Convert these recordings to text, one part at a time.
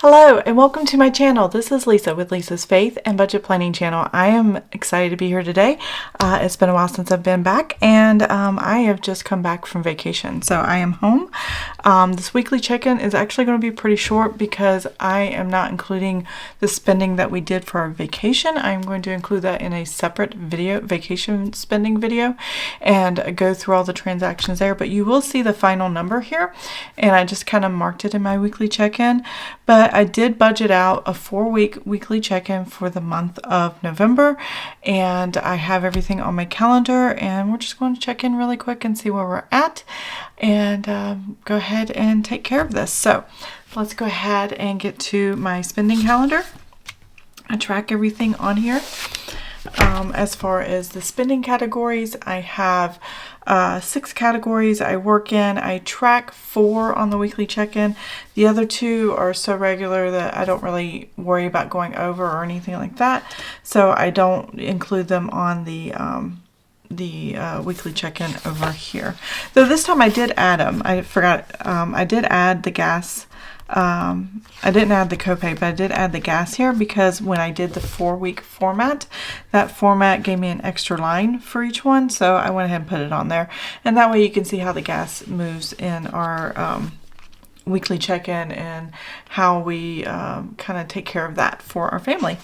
Hello and welcome to my channel. This is Lisa with Lisa's Faith and Budget Planning channel. I am excited to be here today. It's been a while since I've been back, and I have just come back from vacation. So I am home. This weekly check-in is actually going to be pretty short because I am not including the spending that we did for our vacation. I'm going to include that in a separate video, vacation spending video, and go through all the transactions there. But you will see the final number here, and I just kind of marked it in my weekly check-in. But I did budget out a 4-week weekly check-in for the month of November, and I have everything on my calendar, and we're just going to check in really quick and see where we're at and go ahead and take care of this. So let's go ahead and get to my spending calendar. I track everything on here. As far as the spending categories, I have 6 categories I work in. I track 4 on the weekly check-in. The other 2 are so regular that I don't really worry about going over or anything like that. So I don't include them on the weekly check-in over here. Though this time I did add them. I forgot. I did add the gas. I didn't add the copay, but I did add the gas here because when I did the 4-week format, that format gave me an extra line for each one. So I went ahead and put it on there. And that way you can see how the gas moves in our weekly check-in and how we kind of take care of that for our family.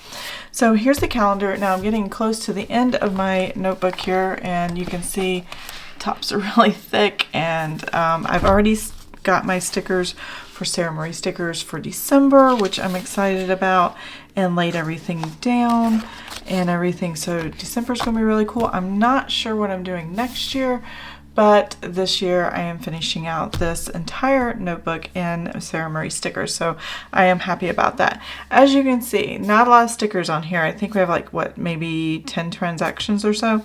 So here's the calendar. Now I'm getting close to the end of my notebook here, and you can see tops are really thick, and I've already got my stickers for Sara Marie stickers for December, which I'm excited about, and laid everything down and everything. So December's gonna be really cool. I'm not sure what I'm doing next year, but this year I am finishing out this entire notebook in Sara Marie stickers. So I am happy about that. As you can see, not a lot of stickers on here. I think we have like, what, maybe 10 transactions or so.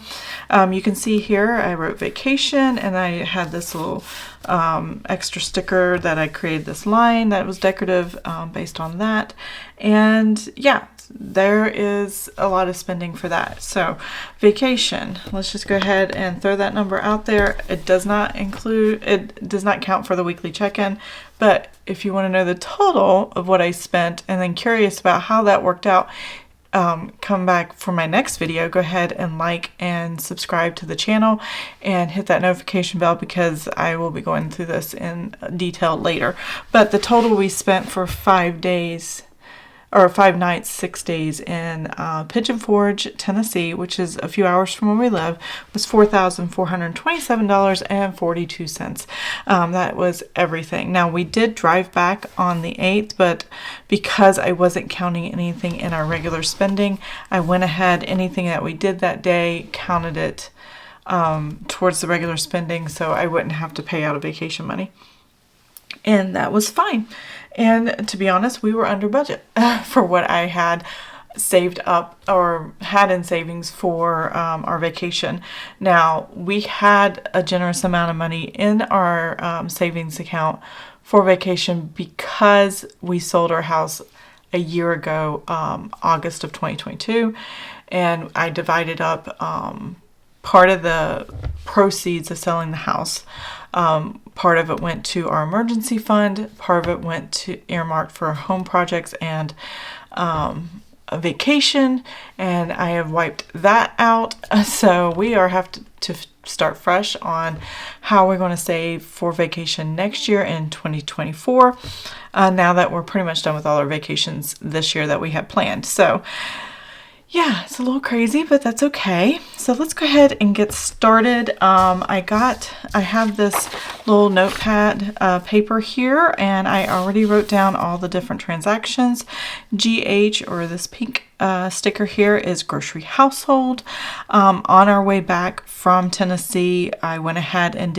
You can see here I wrote vacation, and I had this little extra sticker that I created this line that was decorative based on that. And yeah, there is a lot of spending for that. So vacation, let's just go ahead and throw that number out there. It does not count for the weekly check-in, but if you want to know the total of what I spent and then curious about how that worked out, come back for my next video. Go ahead and like and subscribe to the channel and hit that notification bell because I will be going through this in detail later. But the total we spent for 5 days, or 5 nights, 6 days in Pigeon Forge, Tennessee, which is a few hours from where we live, was $4,427.42. That was everything. Now, we did drive back on the 8th, but because I wasn't counting anything in our regular spending, I went ahead, anything that we did that day, counted it towards the regular spending, so I wouldn't have to pay out of vacation money. And that was fine. And to be honest, we were under budget for what I had saved up or had in savings for our vacation. Now, we had a generous amount of money in our savings account for vacation because we sold our house a year ago, August of 2022. And I divided up part of the proceeds of selling the house. Part of it went to our emergency fund, part of it went to earmarked for home projects and a vacation, and I have wiped that out. So we have to start fresh on how we're going to save for vacation next year in 2024, now that we're pretty much done with all our vacations this year that we had planned. So yeah, it's a little crazy, but that's okay. So let's go ahead and get started. I have this little notepad paper here, and I already wrote down all the different transactions. GH, or this pink sticker here, is grocery household. On our way back from Tennessee, I went ahead and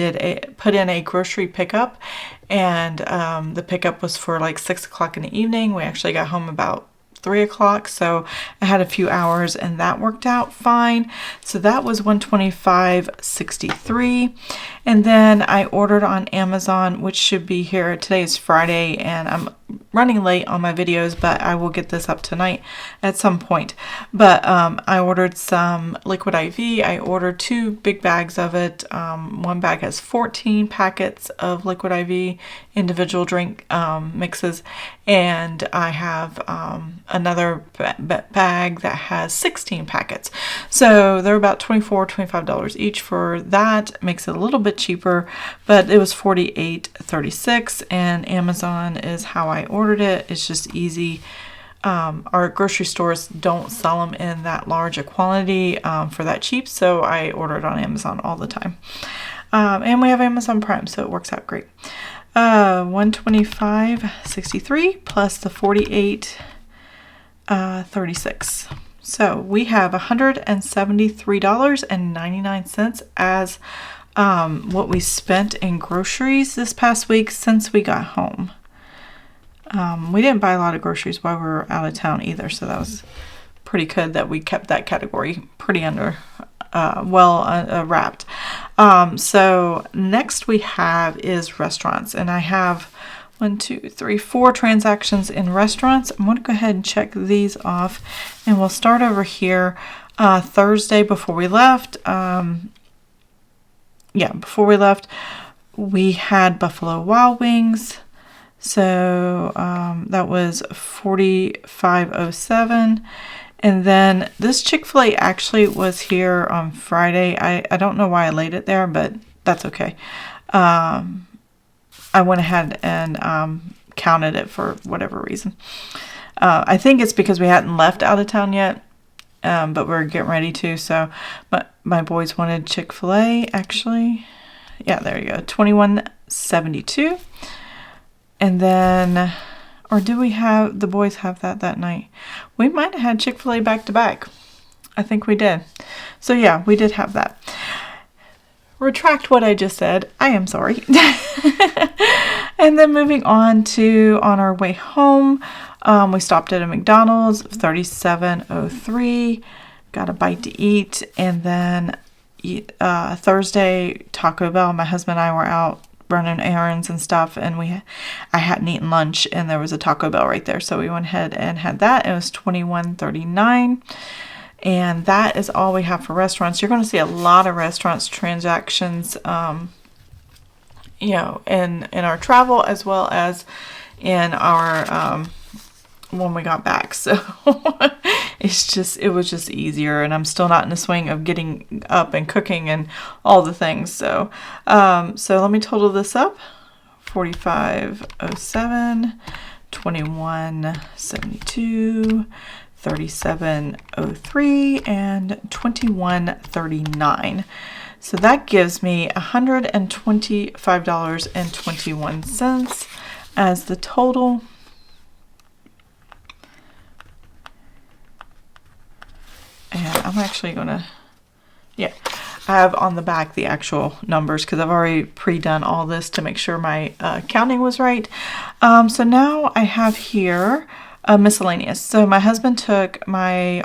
put in a grocery pickup, and the pickup was for like 6 o'clock in the evening. We actually got home about 3 o'clock, so I had a few hours, and that worked out fine. So that was $125.63. And then I ordered on Amazon, which should be here. Today is Friday, and I'm running late on my videos, but I will get this up tonight at some point. But I ordered some liquid IV. I ordered 2 big bags of it. One bag has 14 packets of liquid IV individual drink mixes, and I have another bag that has 16 packets. So they're about $24-25 each for that. Makes it a little bit cheaper, but it was $48.36, and Amazon is how I ordered it. It's just easy. Our grocery stores don't sell them in that large a quantity for that cheap, so I order it on Amazon all the time. And we have Amazon Prime, so it works out great. $125.63 plus the $48.36. So we have $173.99 as what we spent in groceries this past week since we got home. We didn't buy a lot of groceries while we were out of town either, so that was pretty good that we kept that category pretty under wrapped. So next we have is restaurants, and I have 4 transactions in restaurants. I'm going to go ahead and check these off, and we'll start over here. Thursday before we left, we had Buffalo Wild Wings. So that was $45.07. And then this Chick-fil-A actually was here on Friday. I don't know why I laid it there, but that's okay. I went ahead and counted it for whatever reason. I think it's because we hadn't left out of town yet, but we're getting ready to. So my boys wanted Chick-fil-A actually. Yeah, there you go. $21.72. And then, or do we have, the boys have that night? We might have had Chick-fil-A back to back. I think we did. So yeah, we did have that. Retract what I just said. I am sorry. And then moving on our way home, we stopped at a McDonald's, $37.03. Got a bite to eat. And then Thursday, Taco Bell. My husband and I were out running errands and stuff, and I hadn't eaten lunch, and there was a Taco Bell right there, so we went ahead and had that. It was $21.39, and that is all we have for restaurants. You're going to see a lot of restaurants transactions, in our travel as well as in our when we got back. So it was just easier, and I'm still not in the swing of getting up and cooking and all the things. So let me total this up. $45.07, $21.72, $37.03, and $21.39. So that gives me $125.21 as the total. And I'm actually going to, I have on the back the actual numbers because I've already pre-done all this to make sure my counting was right. So now I have here miscellaneous. So my husband took my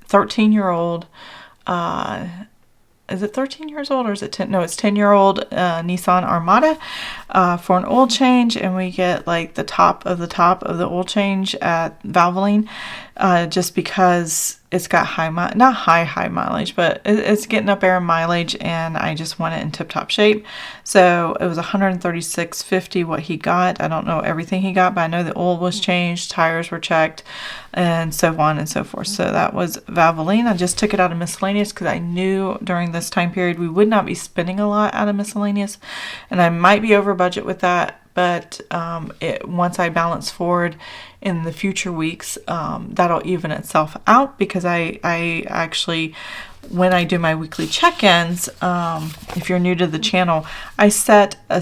13-year-old, is it 13 years old or is it 10? No, it's 10-year-old Nissan Armada for an oil change, and we get like the top of the oil change at Valvoline, just because it's got not high mileage, but it's getting up there in mileage, and I just want it in tip-top shape. So it was $136.50 what he got. I don't know everything he got, but I know the oil was changed, tires were checked, and so on and so forth. So that was Valvoline. I just took it out of miscellaneous because I knew during this time period we would not be spending a lot out of miscellaneous, and I might be over budget with that. But once I balance forward in the future weeks, that'll even itself out, because I actually, when I do my weekly check-ins, if you're new to the channel, I set a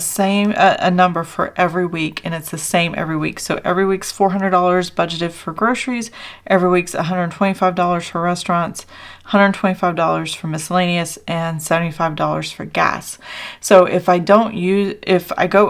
number for every week, and it's the same every week. So every week's $400 budgeted for groceries, every week's $125 for restaurants, $125 for miscellaneous, and $75 for gas. So if I go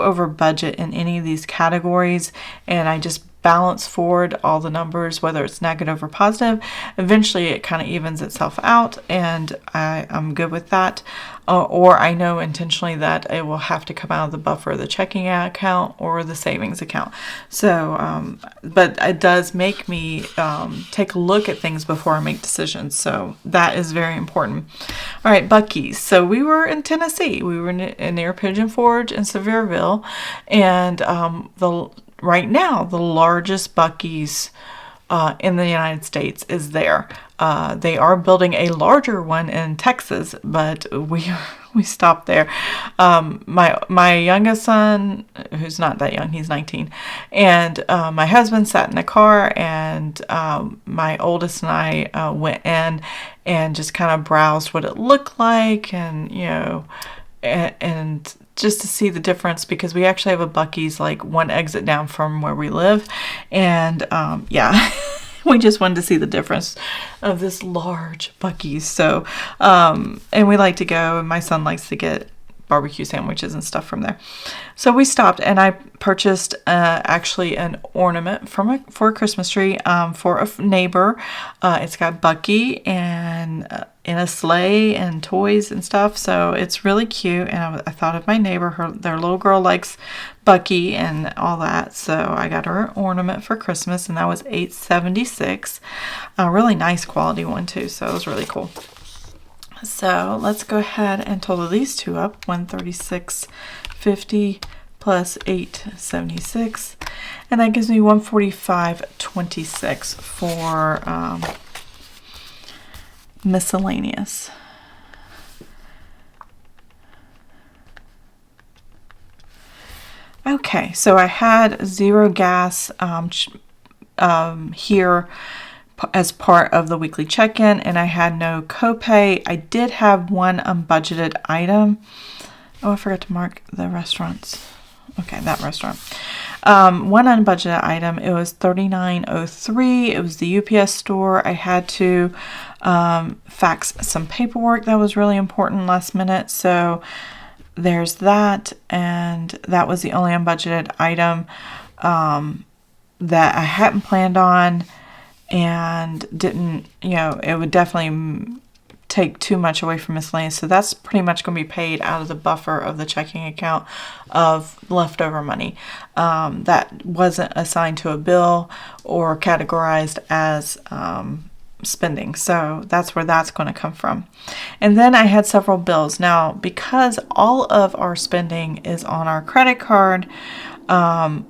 over budget in any of these categories and I just balance forward all the numbers, whether it's negative or positive. Eventually it kind of evens itself out, and I'm good with that. Or I know intentionally that it will have to come out of the buffer of the checking account or the savings account. So, but it does make me take a look at things before I make decisions. So that is very important. All right, Buc-ee's. So we were in Tennessee. We were near Pigeon Forge in Sevierville, and right now the largest Buc-ee's in the United States is there. They are building a larger one in Texas, but we stopped there. My youngest son, who's not that young, he's 19, and my husband sat in the car, and my oldest and I went in and just kind of browsed what it looked like, and and just to see the difference, because we actually have a Buc-ee's like one exit down from where we live, and yeah. We just wanted to see the difference of this large Buc-ee's. So, and we like to go, and my son likes to get barbecue sandwiches and stuff from there. So we stopped, and I purchased actually an ornament for a Christmas tree for a neighbor. It's got Buc-ee and in a sleigh and toys and stuff. So it's really cute. And I thought of my neighbor. Their little girl likes Buc-ee and all that. So I got her an ornament for Christmas, and that was $8.76. A really nice quality one too. So it was really cool. So let's go ahead and total these two up. $136.50 plus $8.76, and that gives me $145.26 for miscellaneous. Okay, so I had zero gas here as part of the weekly check-in, and I had no copay. I did have one unbudgeted item. Oh, I forgot to mark the restaurants. Okay, that restaurant. One unbudgeted item, it was $39.03. It was the UPS store. I had to fax some paperwork that was really important last minute. So there's that, and that was the only unbudgeted item that I hadn't planned on, and didn't, it would definitely take too much away from miscellaneous. So that's pretty much going to be paid out of the buffer of the checking account of leftover money that wasn't assigned to a bill or categorized as spending. So that's where that's going to come from. And then I had several bills. Now, because all of our spending is on our credit card, I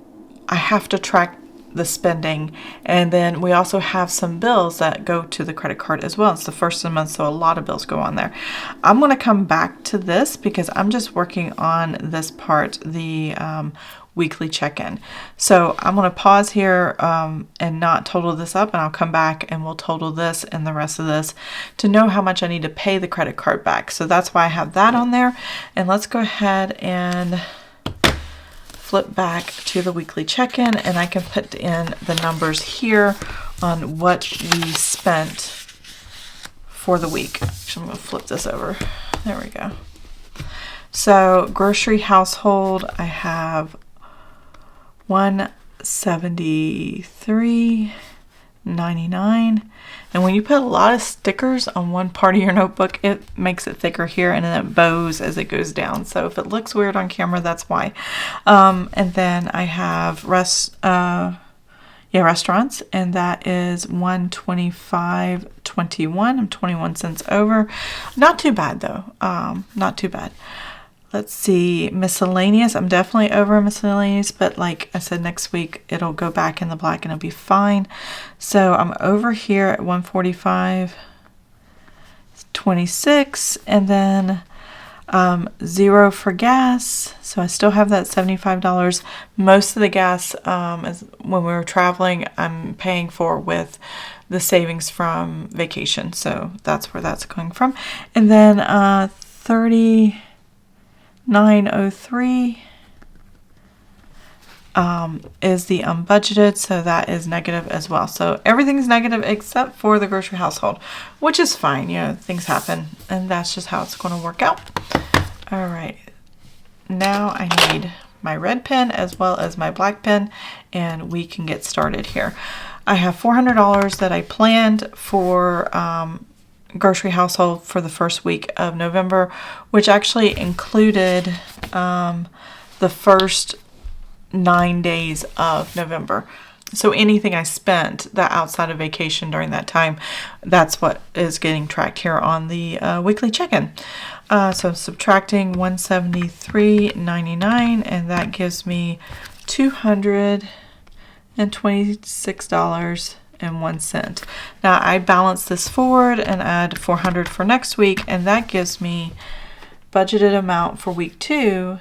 have to track the spending, and then we also have some bills that go to the credit card as well. It's the first of the month, so a lot of bills go on there. I'm going to come back to this because I'm just working on this part, the weekly check-in. So I'm going to pause here and not total this up, and I'll come back and we'll total this and the rest of this to know how much I need to pay the credit card back. So that's why I have that on there. And let's go ahead and flip back to the weekly check-in, and I can put in the numbers here on what we spent for the week. Actually, I'm going to flip this over. There we go. So grocery household, I have $173.99. And when you put a lot of stickers on one part of your notebook, it makes it thicker here, and then it bows as it goes down. So if it looks weird on camera, that's why. And then I have restaurants, and that is $125.21. I'm 21 cents over. Not too bad though. Not too bad. Let's see, miscellaneous. I'm definitely over miscellaneous, but like I said, next week it'll go back in the black and it'll be fine. So I'm over here at $145.26, and then zero for gas. So I still have that $75. Most of the gas is when we were traveling, I'm paying for with the savings from vacation. So that's where that's coming from. And then $39.03 is the unbudgeted, so that is negative as well. So everything's negative except for the grocery household, which is fine. Things happen, and that's just how it's going to work out. All right, now I need my red pen as well as my black pen, and we can get started here. I have $400 that I planned for grocery household for the first week of November, which actually included the first 9 days of November. So anything I spent that outside of vacation during that time, that's what is getting tracked here on the weekly check-in. So subtracting $173.99, and that gives me $226.01. Now I balance this forward and add $400 for next week, and that gives me budgeted amount for week 2,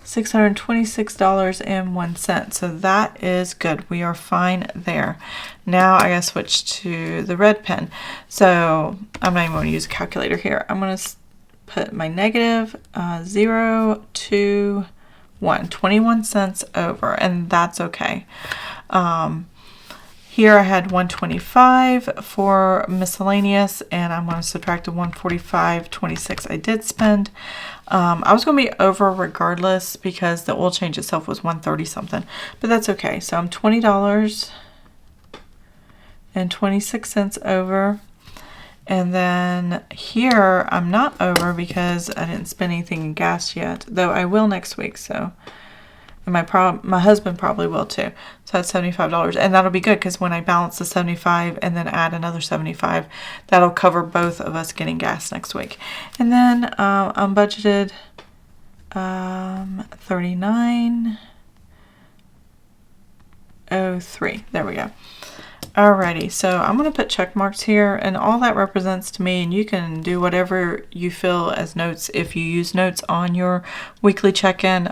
$626.01. So that is good. We are fine there. Now I gotta switch to the red pen. So I'm not even going to use a calculator here. I'm going to put my negative 0 to 1, 21 cents over, and that's okay. Here I had $125 for miscellaneous, and I'm going to subtract the $145.26 I did spend. I was going to be over regardless because the oil change itself was $130 something, but that's okay. So I'm $20.26 over. And then here I'm not over because I didn't spend anything in gas yet, though I will next week. So, and my husband probably will too. So that's $75, and that'll be good because when I balance the 75 and then add another 75, that'll cover both of us getting gas next week. And then I'm budgeted $39.03. There we go. Alrighty, so I'm going to put check marks here, and all that represents to me, and you can do whatever you feel as notes if you use notes on your weekly check-in,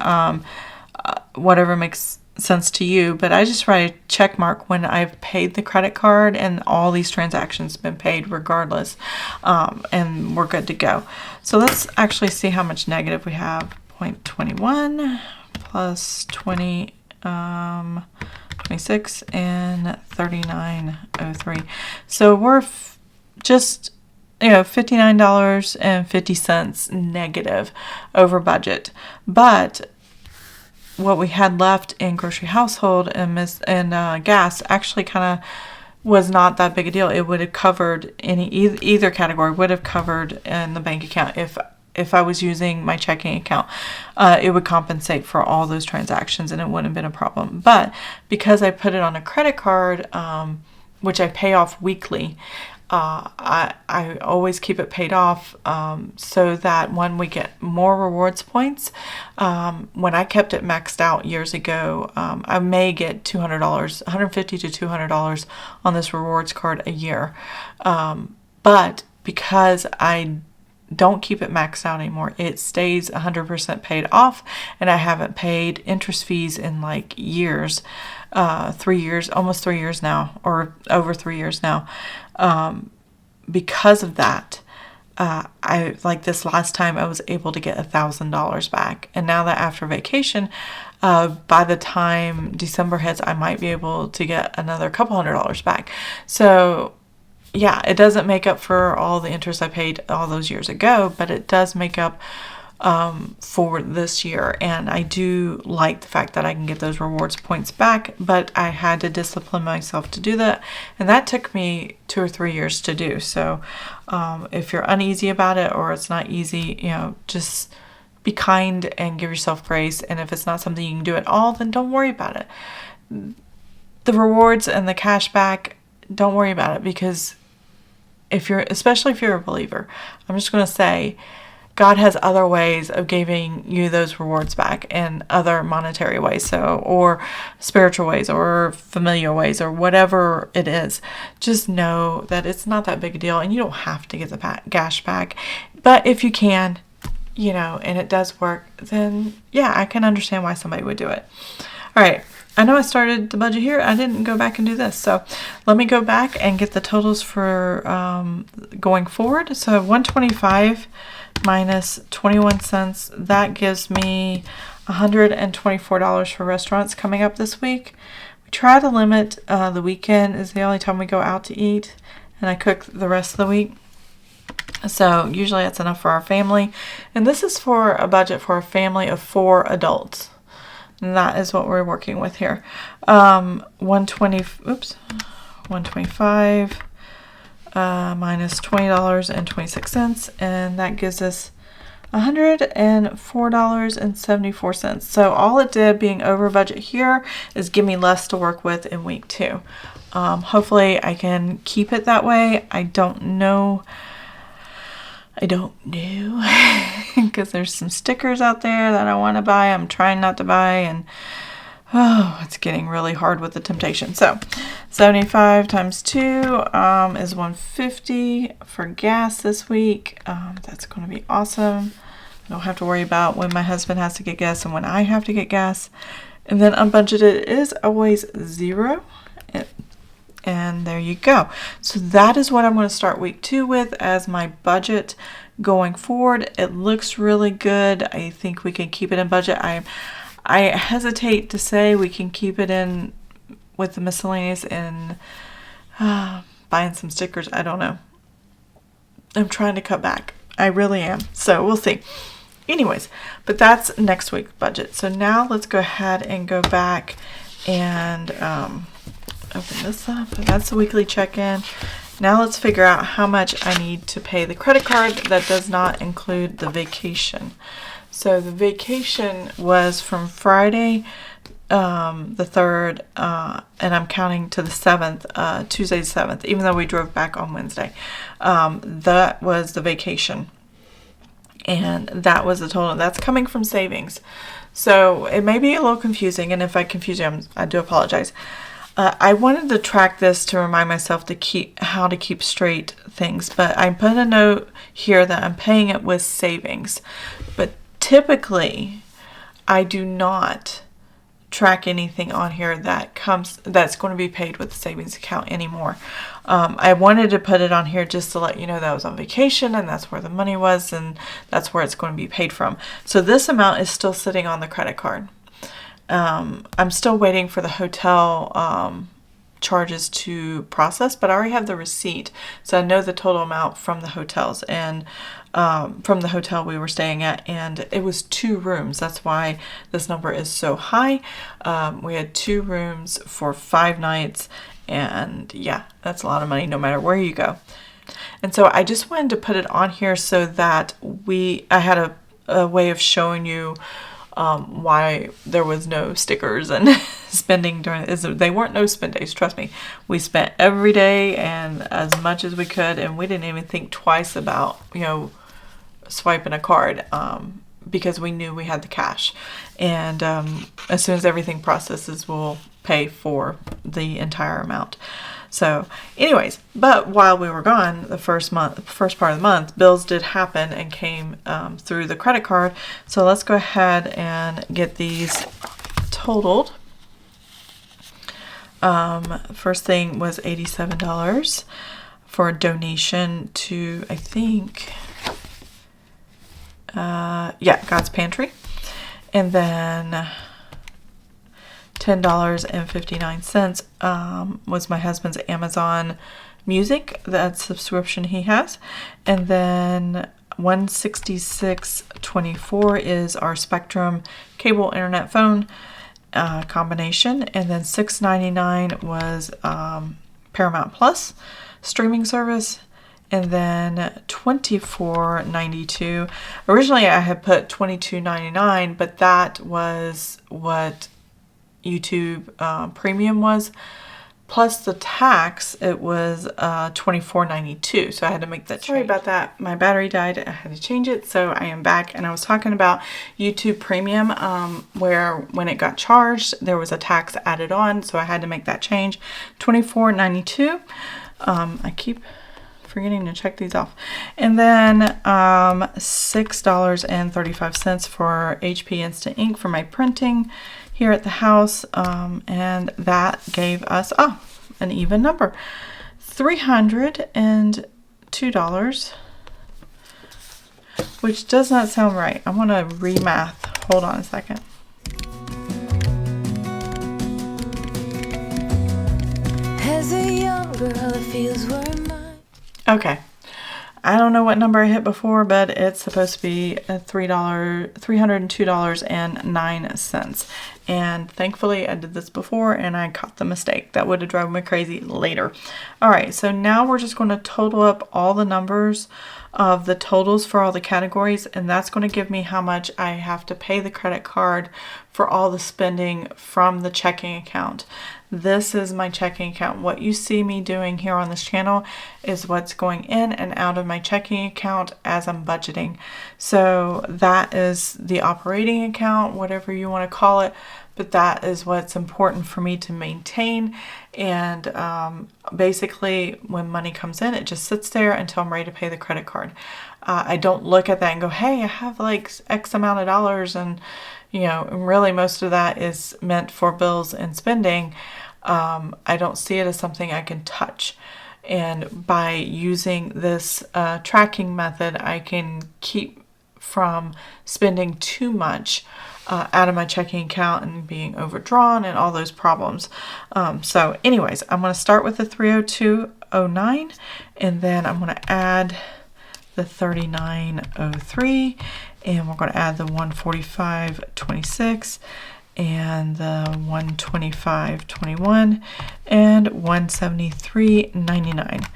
whatever makes sense to you, but I just write a check mark when I've paid the credit card and all these transactions have been paid regardless, and we're good to go. So let's actually see how much negative we have. 0.21 plus 26 and 39.03. So we're just $59.50 negative over budget. But what we had left in grocery household and gas actually kind of was not that big a deal. It would have covered either category would have covered in the bank account if I was using my checking account. It would compensate for all those transactions and it wouldn't have been a problem. But because I put it on a credit card, which I pay off weekly, I always keep it paid off so that when we get more rewards points, when I kept it maxed out years ago, I may get $200, $150 to $200 on this rewards card a year. But because I don't keep it maxed out anymore, it stays 100% paid off, and I haven't paid interest fees in like years, 3 years, almost 3 years now, or over 3 years now. Because of that, I like this last time I was able to get $1,000 back, and now that after vacation, by the time December hits, I might be able to get another couple $100 back. So yeah, it doesn't make up for all the interest I paid all those years ago, but it does make up for this year. And I do like the fact that I can get those rewards points back, but I had to discipline myself to do that. And that took me 2 or 3 years to do. So if you're uneasy about it or it's not easy, just be kind and give yourself grace. And if it's not something you can do at all, then don't worry about it. The rewards and the cash back, don't worry about it, because especially if you're a believer, I'm just going to say God has other ways of giving you those rewards back in other monetary ways, or spiritual ways, or familiar ways, or whatever it is. Just know that it's not that big a deal, and you don't have to get the cash back. But if you can, and it does work, then yeah, I can understand why somebody would do it. All right. I know I started the budget here. I didn't go back and do this. So let me go back and get the totals for going forward. So 125 minus 21 cents, that gives me $124 for restaurants coming up this week. We try to limit the weekend is the only time we go out to eat, and I cook the rest of the week. So usually that's enough for our family. And this is for a budget for a family of 4 adults. And that is what we're working with here. 125 minus $20.26, and that gives us $104.74. So all it did, being over budget here, is give me less to work with in week 2. Hopefully I can keep it that way. I don't know because there's some stickers out there that I want to buy. I'm trying not to buy, and it's getting really hard with the temptation. So 75 times 2 is 150 for gas this week. That's going to be awesome. I don't have to worry about when my husband has to get gas and when I have to get gas. And then unbudgeted is always 0. And there you go. So that is what I'm going to start week 2 with as my budget going forward. It looks really good. I think we can keep it in budget. I hesitate to say we can keep it in with the miscellaneous and buying some stickers. I don't know. I'm trying to cut back. I really am. So we'll see. Anyways, but that's next week's budget. So now let's go ahead and go back and open this up. That's the weekly check-in. Now let's figure out how much I need to pay the credit card that does not include the vacation. So the vacation was from Friday the 3rd, and I'm counting to the 7th, Tuesday the 7th, even though we drove back on Wednesday. That was the vacation. And that was the total. That's coming from savings. So it may be a little confusing, and if I confuse you, I do apologize. I wanted to track this to remind myself how to keep straight things, but I put a note here that I'm paying it with savings. But typically, I do not track anything on here that's going to be paid with the savings account anymore. I wanted to put it on here just to let you know that I was on vacation and that's where the money was, and that's where it's going to be paid from. So this amount is still sitting on the credit card. I'm still waiting for the hotel charges to process, but I already have the receipt, so I know the total amount from the hotels and from the hotel we were staying at, and it was 2 rooms. That's why this number is so high. We had 2 rooms for 5 nights, and yeah, that's a lot of money no matter where you go. And so I just wanted to put it on here so that I had a way of showing you why there was no stickers and spending they weren't no spend days. Trust me, we spent every day and as much as we could, and we didn't even think twice about swiping a card because we knew we had the cash, and as soon as everything processes, we'll pay for the entire amount. So anyways, but while we were gone, the first part of the month, bills did happen and came through the credit card. So let's go ahead and get these totaled. First thing was $87 for a donation to, I think, God's Pantry. And then $10.59 was my husband's Amazon Music, that subscription he has. And then $166.24 is our Spectrum cable internet phone combination. And then $6.99 was Paramount Plus streaming service. And then $24.92. Originally I had put $22.99, but that was what YouTube Premium was. Plus the tax, it was $24.92. So I had to make that change. Sorry about that. My battery died. I had to change it. So I am back, and I was talking about YouTube Premium, where when it got charged, there was a tax added on. So I had to make that change. $24.92. I keep forgetting to check these off. And then $6.35 for HP Instant Ink for my printing here at the house, and that gave us an even number, $302, which does not sound right. I want to remath. Hold on a second. As a young girl, it feels were mine. Okay. I don't know what number I hit before, but it's supposed to be $302.09. And thankfully I did this before and I caught the mistake. That would have drove me crazy later. All right, so now we're just going to total up all the numbers of the totals for all the categories, and that's going to give me how much I have to pay the credit card for all the spending from the checking account. This is my checking account. What you see me doing here on this channel is what's going in and out of my checking account as I'm budgeting. So that is the operating account, whatever you want to call it, but that is what's important for me to maintain. And basically when money comes in, it just sits there until I'm ready to pay the credit card. I don't look at that and go, hey, I have like X amount of dollars, and really most of that is meant for bills and spending. I don't see it as something I can touch. And by using this tracking method, I can keep from spending too much out of my checking account and being overdrawn and all those problems. So anyways, I'm going to start with the 302.09, and then I'm going to add the 39.03, and we're going to add the 145.26 and the 125.21 and 173.99.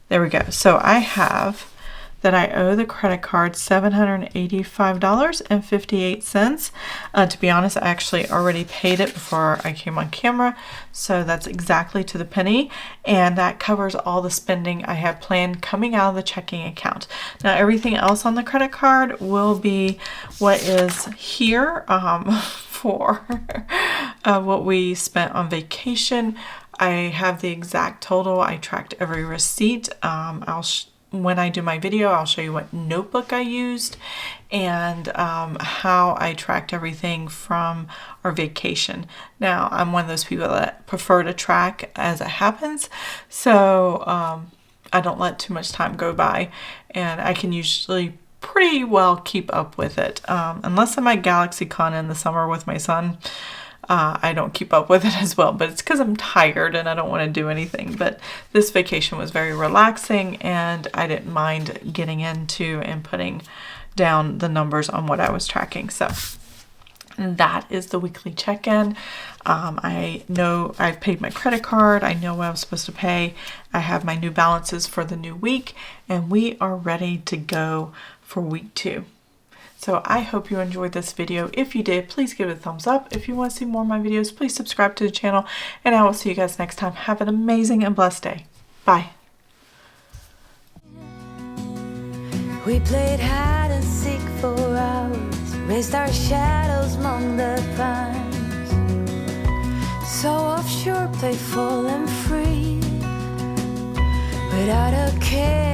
There we go. So I have that I owe the credit card $785.58. To be honest, I actually already paid it before I came on camera, so that's exactly to the penny, and that covers all the spending I have planned coming out of the checking account. Now everything else on the credit card will be what is here for what we spent on vacation. I have the exact total. I tracked every receipt. When I do my video, I'll show you what notebook I used and how I tracked everything from our vacation. Now, I'm one of those people that prefer to track as it happens, so I don't let too much time go by, and I can usually pretty well keep up with it. Unless I'm at GalaxyCon in the summer with my son, I don't keep up with it as well, but it's because I'm tired and I don't want to do anything. But this vacation was very relaxing, and I didn't mind getting into and putting down the numbers on what I was tracking. So that is the weekly check-in. I know I've paid my credit card. I know what I was supposed to pay. I have my new balances for the new week, and we are ready to go for week 2. So I hope you enjoyed this video. If you did, please give it a thumbs up. If you want to see more of my videos, please subscribe to the channel, and I will see you guys next time. Have an amazing and blessed day. Bye. We played hide and seek for hours, raised our shadows among the pines. So offshore, playful and free, without a care.